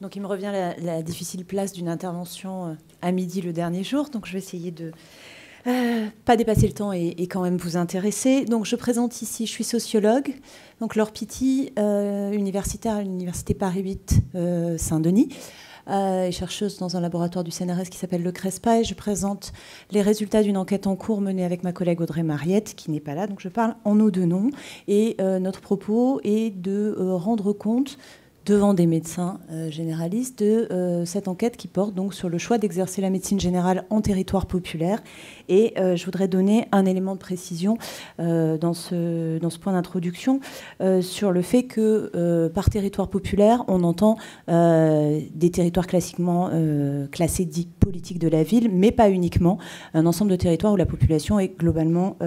Donc il me revient la difficile place d'une intervention à midi le dernier jour. Donc je vais essayer de pas dépasser le temps et quand même vous intéresser. Donc je présente ici, je suis sociologue. Donc Laure Pitty, universitaire à l'université Paris 8 Saint-Denis. Et chercheuse dans un laboratoire du CNRS qui s'appelle le CRESPA. Et je présente les résultats d'une enquête en cours menée avec ma collègue Audrey Mariette, qui n'est pas là. Donc je parle en nos deux noms. Et notre propos est de rendre compte devant des médecins généralistes de cette enquête qui porte donc sur le choix d'exercer la médecine générale en territoire populaire. Et je voudrais donner un élément de précision dans ce point d'introduction sur le fait que par territoire populaire, on entend des territoires classiquement classés dits politiques de la ville, mais pas uniquement, un ensemble de territoires où la population est globalement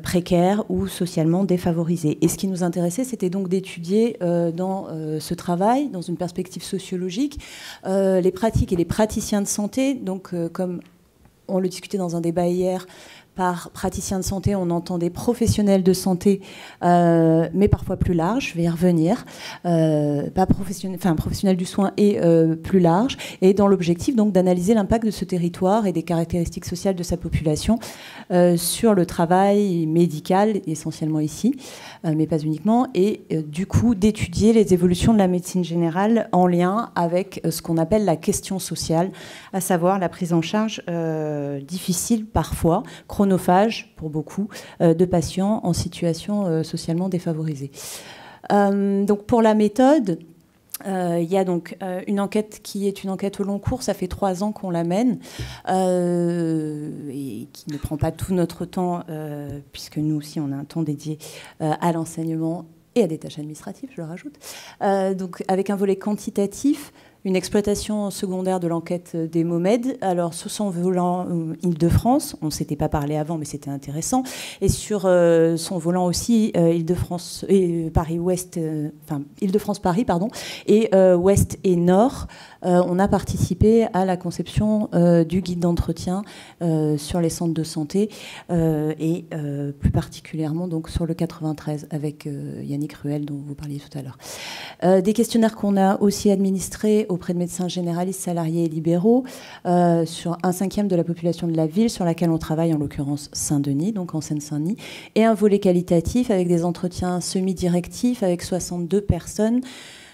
précaires ou socialement défavorisés. Et ce qui nous intéressait, c'était donc d'étudier dans ce travail, dans une perspective sociologique, les pratiques et les praticiens de santé. Donc, comme on le discutait dans un débat hier, par praticiens de santé, on entend des professionnels de santé, mais parfois plus larges, je vais y revenir, pas professionnels, enfin professionnels du soin et plus large, et dans l'objectif donc d'analyser l'impact de ce territoire et des caractéristiques sociales de sa population sur le travail médical, essentiellement ici, mais pas uniquement, et du coup d'étudier les évolutions de la médecine générale en lien avec ce qu'on appelle la question sociale, à savoir la prise en charge difficile parfois, chronophage pour beaucoup, de patients en situation socialement défavorisée. Donc pour la méthode, il y a donc une enquête qui est une enquête au long cours, ça fait 3 ans qu'on la mène, et qui ne prend pas tout notre temps, puisque nous aussi on a un temps dédié à l'enseignement et à des tâches administratives, je le rajoute. Donc avec un volet quantitatif, une exploitation secondaire de l'enquête des MOMED, alors sur son volant Île-de-France, on ne s'était pas parlé avant, mais c'était intéressant, et sur son volant aussi Île-de-France et Paris-Ouest, enfin Île-de-France-Paris, pardon, et Ouest et Nord, on a participé à la conception du guide d'entretien sur les centres de santé et plus particulièrement donc sur le 93 avec Yannick Ruel dont vous parliez tout à l'heure. Des questionnaires qu'on a aussi administrés auprès de médecins généralistes, salariés et libéraux sur 1/5 de la population de la ville sur laquelle on travaille, en l'occurrence Saint-Denis, donc en Seine-Saint-Denis, et un volet qualitatif avec des entretiens semi-directifs avec 62 personnes.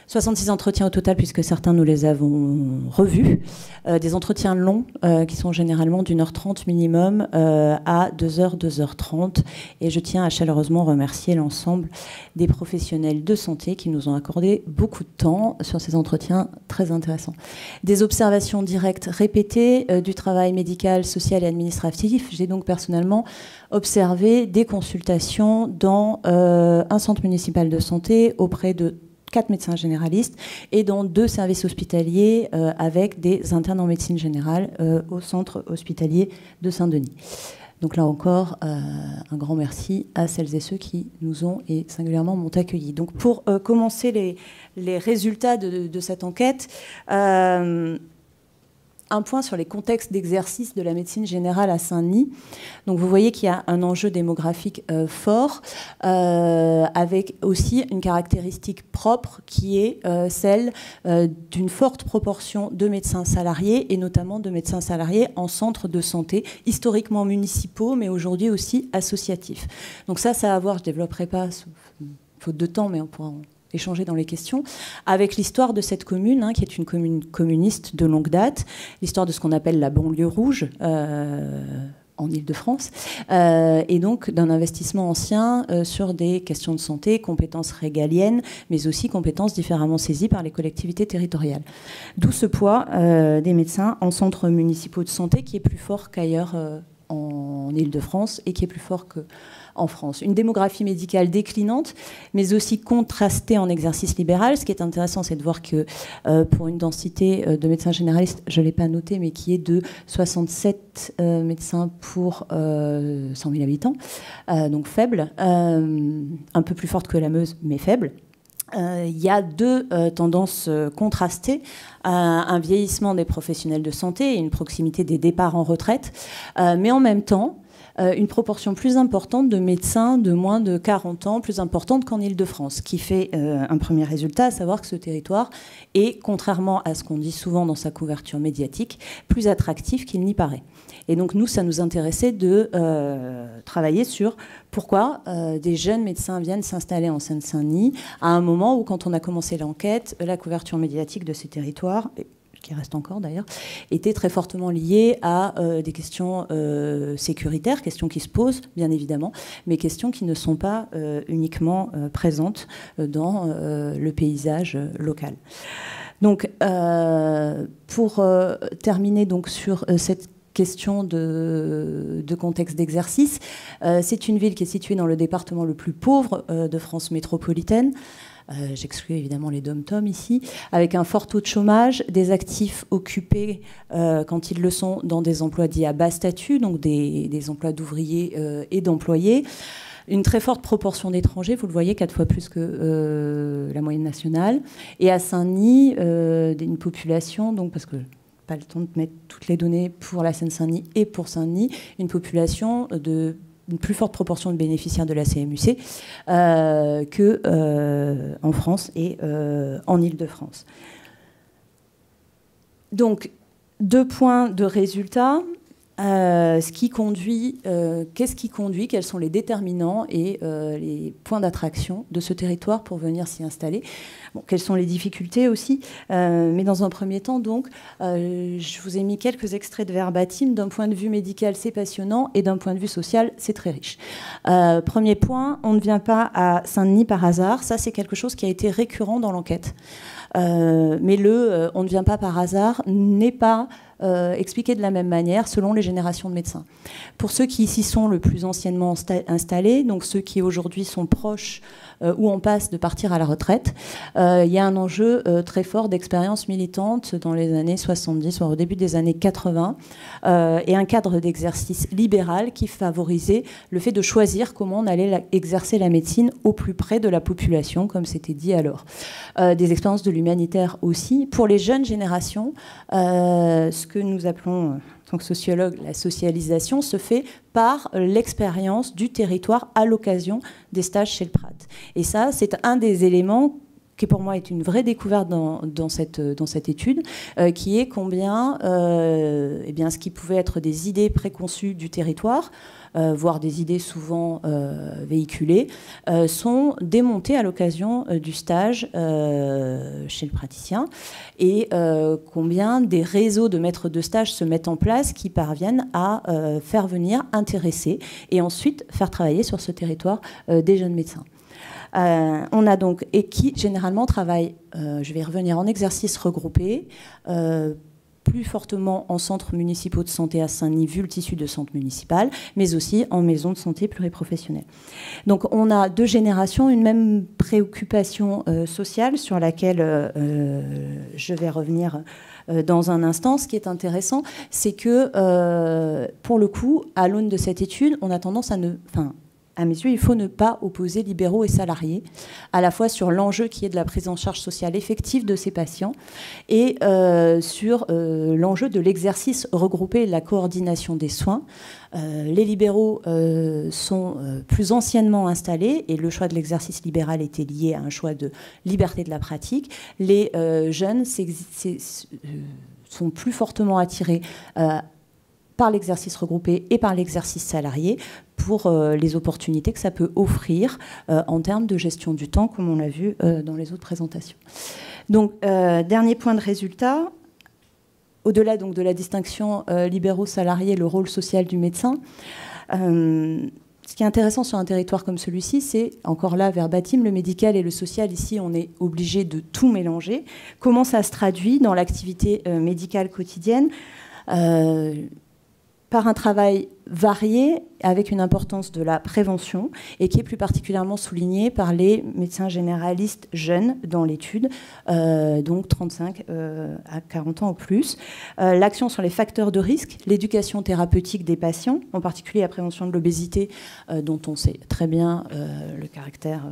66 entretiens au total, puisque certains nous les avons revus. Des entretiens longs, qui sont généralement d'1h30 minimum à 2h, 2h30. Et je tiens à chaleureusement remercier l'ensemble des professionnels de santé qui nous ont accordé beaucoup de temps sur ces entretiens très intéressants. Des observations directes répétées du travail médical, social et administratif. J'ai donc personnellement observé des consultations dans un centre municipal de santé auprès de 4 médecins généralistes et dans 2 services hospitaliers avec des internes en médecine générale au centre hospitalier de Saint-Denis. Donc là encore, un grand merci à celles et ceux qui nous ont et singulièrement m'ont accueillis. Donc pour commencer les résultats de cette enquête, un point sur les contextes d'exercice de la médecine générale à Saint-Denis. Donc vous voyez qu'il y a un enjeu démographique fort, avec aussi une caractéristique propre qui est celle d'une forte proportion de médecins salariés, et notamment de médecins salariés en centre de santé, historiquement municipaux, mais aujourd'hui aussi associatifs. Donc ça a à voir, je ne développerai pas, faute de temps, mais on pourra échanger dans les questions, avec l'histoire de cette commune, qui est une commune communiste de longue date, l'histoire de ce qu'on appelle la banlieue rouge en Île-de-France, et donc d'un investissement ancien sur des questions de santé, compétences régaliennes, mais aussi compétences différemment saisies par les collectivités territoriales. D'où ce poids des médecins en centres municipaux de santé qui est plus fort qu'ailleurs en Île-de-France et qui est plus fort qu'en France. Une démographie médicale déclinante, mais aussi contrastée en exercice libéral. Ce qui est intéressant, c'est de voir que pour une densité de médecins généralistes, je ne l'ai pas noté, mais qui est de 67 médecins pour 100 000 habitants, donc faible, un peu plus forte que la Meuse, mais faible. Il y a 2 tendances contrastées, un vieillissement des professionnels de santé et une proximité des départs en retraite, mais en même temps, une proportion plus importante de médecins de moins de 40 ans, plus importante qu'en Île-de-France, qui fait un premier résultat, à savoir que ce territoire est, contrairement à ce qu'on dit souvent dans sa couverture médiatique, plus attractif qu'il n'y paraît. Et donc nous, ça nous intéressait de travailler sur pourquoi des jeunes médecins viennent s'installer en Seine-Saint-Denis à un moment où, quand on a commencé l'enquête, la couverture médiatique de ces territoires, qui reste encore d'ailleurs, était très fortement liée à des questions sécuritaires, questions qui se posent bien évidemment, mais questions qui ne sont pas uniquement présentes dans le paysage local. Donc, pour terminer donc sur cette question de contexte d'exercice, c'est une ville qui est située dans le département le plus pauvre de France métropolitaine. J'exclus évidemment les dom-toms ici, avec un fort taux de chômage, des actifs occupés quand ils le sont dans des emplois dits à bas statut, donc des emplois d'ouvriers et d'employés. Une très forte proportion d'étrangers, vous le voyez, 4 fois plus que la moyenne nationale. Et à Saint-Denis, une population, donc parce que pas le temps de mettre toutes les données pour la Seine-Saint-Denis et pour Saint-Denis, une population de une plus forte proportion de bénéficiaires de la CMUC qu'en France et en Île-de-France. Donc, 2 points de résultats. Qu'est-ce qui conduit, quels sont les déterminants et les points d'attraction de ce territoire pour venir s'y installer. Bon, quelles sont les difficultés aussi, mais dans un premier temps, donc, je vous ai mis quelques extraits de verbatim. D'un point de vue médical, c'est passionnant, et d'un point de vue social, c'est très riche. Premier point, on ne vient pas à Saint-Denis par hasard. Ça, c'est quelque chose qui a été récurrent dans l'enquête. Mais on ne vient pas par hasard n'est pas expliqué de la même manière selon les générations de médecins. Pour ceux qui ici sont le plus anciennement installés, donc ceux qui aujourd'hui sont proches ou en passe de partir à la retraite, il y a un enjeu très fort d'expérience militante dans les années 70, voire au début des années 80, et un cadre d'exercice libéral qui favorisait le fait de choisir comment on allait exercer la médecine au plus près de la population, comme c'était dit alors. Des expériences de l'humanitaire aussi. Pour les jeunes générations, ce que nous appelons, en tant que sociologue, la socialisation se fait par l'expérience du territoire à l'occasion des stages chez le Prat. Et ça, c'est un des éléments qui pour moi est une vraie découverte dans cette étude, qui est combien eh bien, ce qui pouvait être des idées préconçues du territoire, voire des idées souvent véhiculées, sont démontées à l'occasion du stage chez le praticien, et combien des réseaux de maîtres de stage se mettent en place qui parviennent à faire venir, intéresser et ensuite faire travailler sur ce territoire des jeunes médecins. On a donc, et qui généralement travaillent, je vais y revenir, en exercice regroupé, plus fortement en centres municipaux de santé à Saint-Denis, vu le tissu de centre municipal, mais aussi en maisons de santé pluriprofessionnelles. Donc on a 2 générations, une même préoccupation sociale sur laquelle je vais revenir dans un instant. Ce qui est intéressant, c'est que, pour le coup, à l'aune de cette étude, on a tendance à à mes yeux, il faut ne pas opposer libéraux et salariés, à la fois sur l'enjeu qui est de la prise en charge sociale effective de ces patients et sur l'enjeu de l'exercice regroupé et de la coordination des soins. Les libéraux sont plus anciennement installés et le choix de l'exercice libéral était lié à un choix de liberté de la pratique. Les jeunes sont plus fortement attirés par l'exercice regroupé et par l'exercice salarié pour les opportunités que ça peut offrir en termes de gestion du temps, comme on l'a vu dans les autres présentations. Donc, dernier point de résultat, au-delà donc de la distinction libéraux-salariés, le rôle social du médecin, ce qui est intéressant sur un territoire comme celui-ci, c'est, encore là, verbatim, le médical et le social. Ici, on est obligé de tout mélanger. Comment ça se traduit dans l'activité médicale quotidienne par un travail varié avec une importance de la prévention et qui est plus particulièrement souligné par les médecins généralistes jeunes dans l'étude, donc 35 à 40 ans ou plus. L'action sur les facteurs de risque, l'éducation thérapeutique des patients, en particulier la prévention de l'obésité, dont on sait très bien le caractère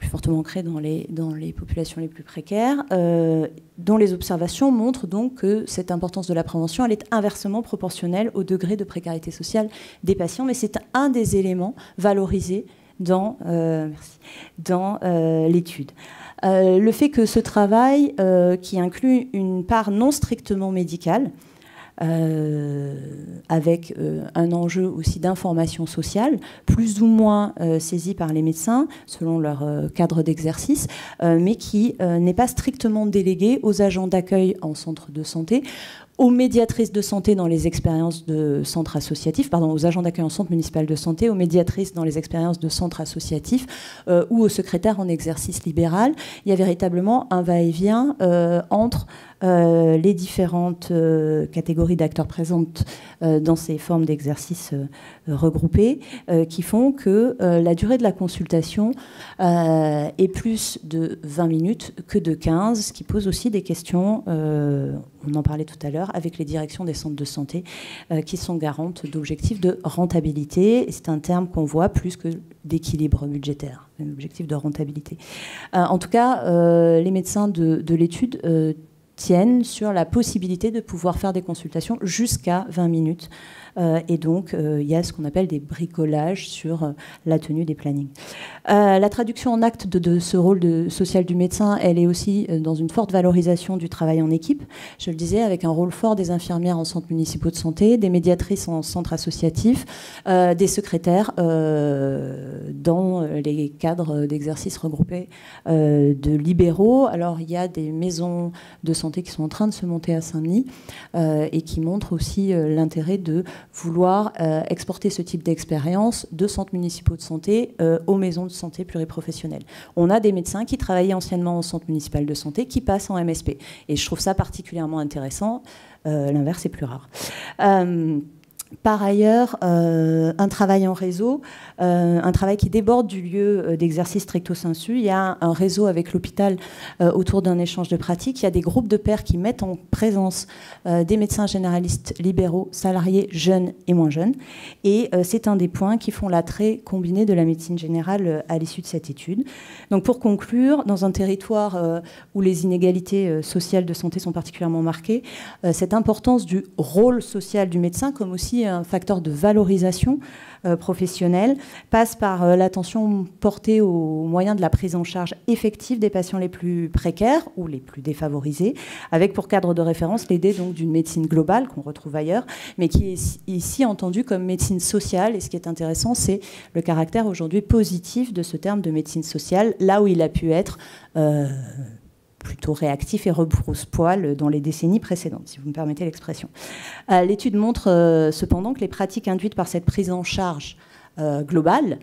plus fortement ancrée dans les populations les plus précaires, dont les observations montrent donc que cette importance de la prévention, elle est inversement proportionnelle au degré de précarité sociale des patients, mais c'est un des éléments valorisés dans l'étude. Le fait que ce travail, qui inclut une part non strictement médicale, avec un enjeu aussi d'information sociale, plus ou moins saisi par les médecins selon leur cadre d'exercice, mais qui n'est pas strictement délégué aux agents d'accueil en centre de santé, aux médiatrices de santé dans les expériences de centres associatifs, aux agents d'accueil en centre municipal de santé, aux médiatrices dans les expériences de centres associatifs ou aux secrétaires en exercice libéral. Il y a véritablement un va-et-vient entre les différentes catégories d'acteurs présentes dans ces formes d'exercice regroupées qui font que la durée de la consultation est plus de 20 minutes que de 15, ce qui pose aussi des questions, on en parlait tout à l'heure, avec les directions des centres de santé qui sont garantes d'objectifs de rentabilité. Et c'est un terme qu'on voit plus que d'équilibre budgétaire, un objectif de rentabilité. En tout cas, les médecins de l'étude tiennent sur la possibilité de pouvoir faire des consultations jusqu'à 20 minutes. Et donc, il y a ce qu'on appelle des bricolages sur la tenue des plannings. La traduction en acte de ce rôle social du médecin, elle est aussi dans une forte valorisation du travail en équipe. Je le disais, avec un rôle fort des infirmières en centres municipaux de santé, des médiatrices en centres associatifs, des secrétaires dans les cadres d'exercice regroupés de libéraux. Alors, il y a des maisons de santé qui sont en train de se monter à Saint-Denis et qui montrent aussi l'intérêt de vouloir exporter ce type d'expérience de centres municipaux de santé aux maisons de santé pluriprofessionnelles. On a des médecins qui travaillaient anciennement au centre municipal de santé qui passent en MSP. Et je trouve ça particulièrement intéressant. L'inverse est plus rare. Par ailleurs, un travail en réseau, un travail qui déborde du lieu d'exercice stricto sensu. Il y a un réseau avec l'hôpital autour d'un échange de pratiques. Il y a des groupes de pairs qui mettent en présence des médecins généralistes libéraux, salariés, jeunes et moins jeunes. Et c'est un des points qui font l'attrait combiné de la médecine générale à l'issue de cette étude. Donc pour conclure, dans un territoire où les inégalités sociales de santé sont particulièrement marquées, cette importance du rôle social du médecin comme aussi un facteur de valorisation professionnelle passe par l'attention portée aux moyens de la prise en charge effective des patients les plus précaires ou les plus défavorisés, avec pour cadre de référence l'idée donc d'une médecine globale qu'on retrouve ailleurs, mais qui est ici entendue comme médecine sociale. Et ce qui est intéressant, c'est le caractère aujourd'hui positif de ce terme de médecine sociale, là où il a pu être plutôt réactif et rebrousse-poil dans les décennies précédentes, si vous me permettez l'expression. L'étude montre cependant que les pratiques induites par cette prise en charge globale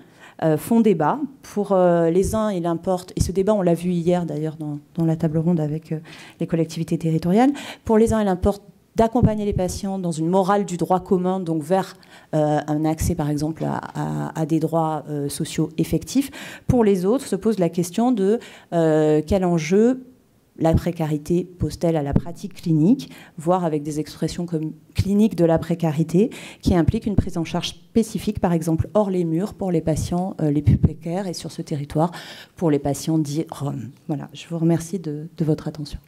font débat. Pour les uns, il importe, et ce débat, on l'a vu hier d'ailleurs dans la table ronde avec les collectivités territoriales, pour les uns, il importe d'accompagner les patients dans une morale du droit commun, donc vers un accès, par exemple, à des droits sociaux effectifs. Pour les autres, se pose la question de quel enjeu la précarité pose-t-elle à la pratique clinique, voire avec des expressions comme clinique de la précarité, qui implique une prise en charge spécifique, par exemple, hors les murs, pour les patients les plus précaires et sur ce territoire, pour les patients dits ROM. Voilà, je vous remercie de votre attention.